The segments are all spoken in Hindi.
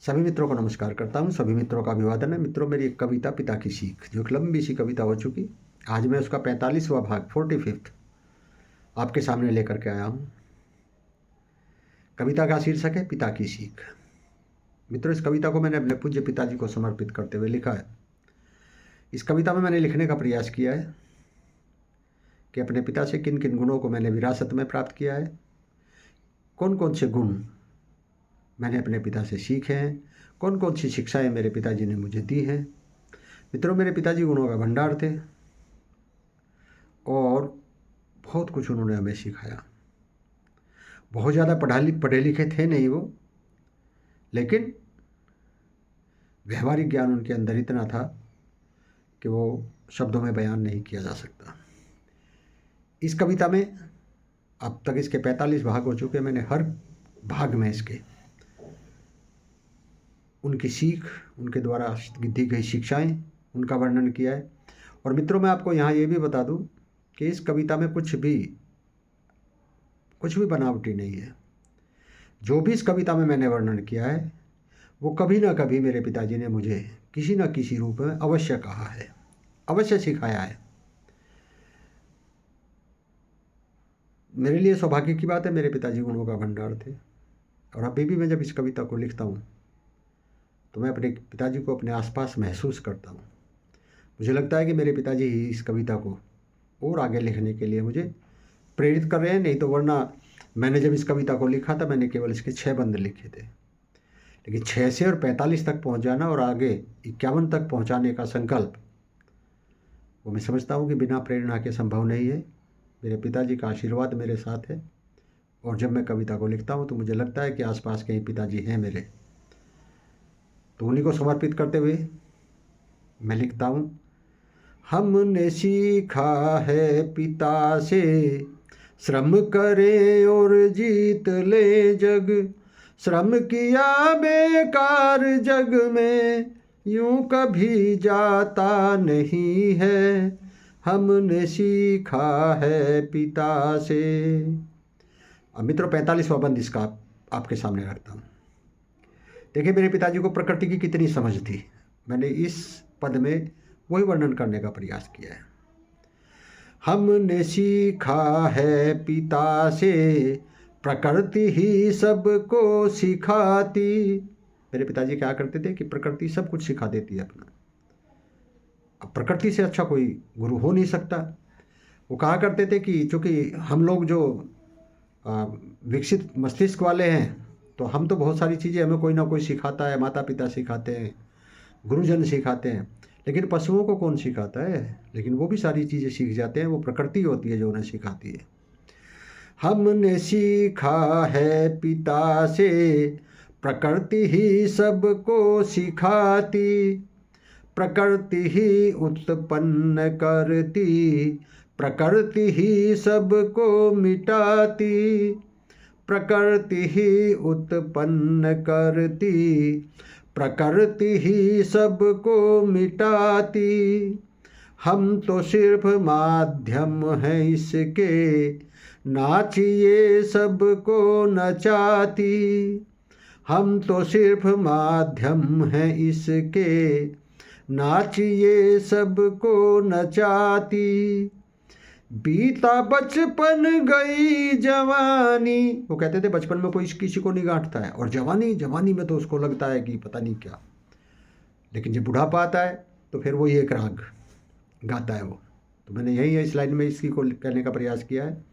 सभी मित्रों को नमस्कार करता हूँ। सभी मित्रों का अभिवादन है। मित्रों, मेरी एक कविता पिता की सीख, जो एक लंबी सी कविता हो चुकी, आज मैं उसका 45वां भाग 45th आपके सामने लेकर के आया हूँ। कविता का शीर्षक है पिता की सीख। मित्रों, इस कविता को मैंने अपने पूज्य पिताजी को समर्पित करते हुए लिखा है। इस कविता में मैंने लिखने का प्रयास किया है कि अपने पिता से किन किन गुणों को मैंने विरासत में प्राप्त किया है, कौन कौन से गुण मैंने अपने पिता से सीखे हैं, कौन कौन सी शिक्षाएं मेरे पिताजी ने मुझे दी हैं। मित्रों, मेरे पिताजी गुणों का भंडार थे और बहुत कुछ उन्होंने हमें सिखाया। बहुत ज़्यादा पढ़े लिखे थे नहीं वो, लेकिन व्यवहारिक ज्ञान उनके अंदर इतना था कि वो शब्दों में बयान नहीं किया जा सकता। इस कविता में अब तक इसके 45 भाग हो चुके। मैंने हर भाग में इसके उनकी सीख, उनके द्वारा दी गई शिक्षाएं, उनका वर्णन किया है। और मित्रों, मैं आपको यहाँ ये भी बता दूं कि इस कविता में कुछ भी बनावटी नहीं है। जो भी इस कविता में मैंने वर्णन किया है वो कभी ना कभी मेरे पिताजी ने मुझे किसी न किसी रूप में अवश्य कहा है, अवश्य सिखाया है। मेरे लिए सौभाग्य की बात है, मेरे पिताजी गुणों का भंडार थे। और अभी भी मैं जब इस कविता को लिखता हूँ तो मैं अपने पिताजी को अपने आसपास महसूस करता हूँ। मुझे लगता है कि मेरे पिताजी ही इस कविता को और आगे लिखने के लिए मुझे प्रेरित कर रहे हैं। नहीं तो वरना मैंने जब इस कविता को लिखा था मैंने केवल इसके 6 बंद लिखे थे, लेकिन 6 से और 45 तक पहुंच जाना और आगे 51 तक पहुंचाने का संकल्प, वो मैं समझता हूँ कि बिना प्रेरणा के संभव नहीं है। मेरे पिताजी का आशीर्वाद मेरे साथ है और जब मैं कविता को लिखता हूँ तो मुझे लगता है कि आसपास कहीं पिताजी हैं मेरे, तो उन्हीं को समर्पित करते हुए मैं लिखता हूँ। हमने सीखा है पिता से, श्रम करें और जीत ले जग, श्रम किया बेकार जग में यूं कभी जाता नहीं है, हमने सीखा है पिता से। अब मित्रों, 45वां बंद इसका आपके सामने रखता हूँ। देखिए, मेरे पिताजी को प्रकृति की कितनी समझ थी। मैंने इस पद में वही वर्णन करने का प्रयास किया है। हमने सीखा है पिता से, प्रकृति ही सबको सिखाती। मेरे पिताजी क्या करते थे कि प्रकृति सब कुछ सिखा देती है अपना। अब प्रकृति से अच्छा कोई गुरु हो नहीं सकता। वो कहा करते थे कि चूँकि हम लोग जो विकसित मस्तिष्क वाले हैं तो हम तो बहुत सारी चीज़ें हमें कोई ना कोई सिखाता है, माता पिता सिखाते हैं, गुरुजन सिखाते हैं, लेकिन पशुओं को कौन सिखाता है? लेकिन वो भी सारी चीज़ें सीख जाते हैं, वो प्रकृति होती है जो उन्हें सिखाती है। हमने सीखा है पिता से, प्रकृति ही सबको सिखाती, प्रकृति ही उत्पन्न करती, प्रकृति ही सबको मिटाती, प्रकृति ही उत्पन्न करती, प्रकृति ही सबको मिटाती। हम तो सिर्फ माध्यम हैं इसके, नाचिए सबको नचाती। हम तो सिर्फ माध्यम हैं इसके, नाचिए सबको नचाती। बीता बचपन गई जवानी। वो कहते थे बचपन में कोई किसी को नहीं गांठता है, और जवानी में तो उसको लगता है कि पता नहीं क्या, लेकिन जब बुढ़ापा आता है तो फिर वो एक राग गाता है वो। तो मैंने यही इस लाइन में इसी को कहने का प्रयास किया है।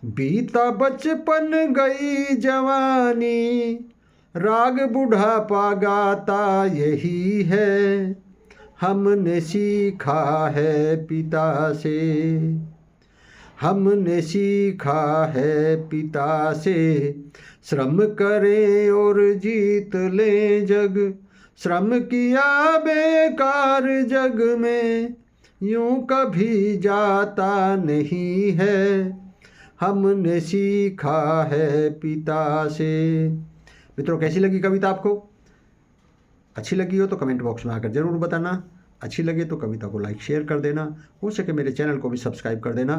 बीता बचपन गई जवानी, राग बुढ़ापा गाता यही है, हमने सीखा है पिता से। हमने सीखा है पिता से, श्रम करें और जीत ले जग, श्रम किया बेकार जग में यूं कभी जाता नहीं है, हमने सीखा है पिता से। मित्रों, कैसी लगी कविता आपको? अच्छी लगी हो तो कमेंट बॉक्स में आकर ज़रूर बताना। अच्छी लगे तो कविता को लाइक शेयर कर देना, हो सके मेरे चैनल को भी सब्सक्राइब कर देना।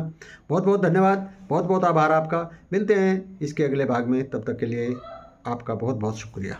बहुत बहुत धन्यवाद, बहुत बहुत आभार आपका। मिलते हैं इसके अगले भाग में, तब तक के लिए आपका बहुत बहुत शुक्रिया।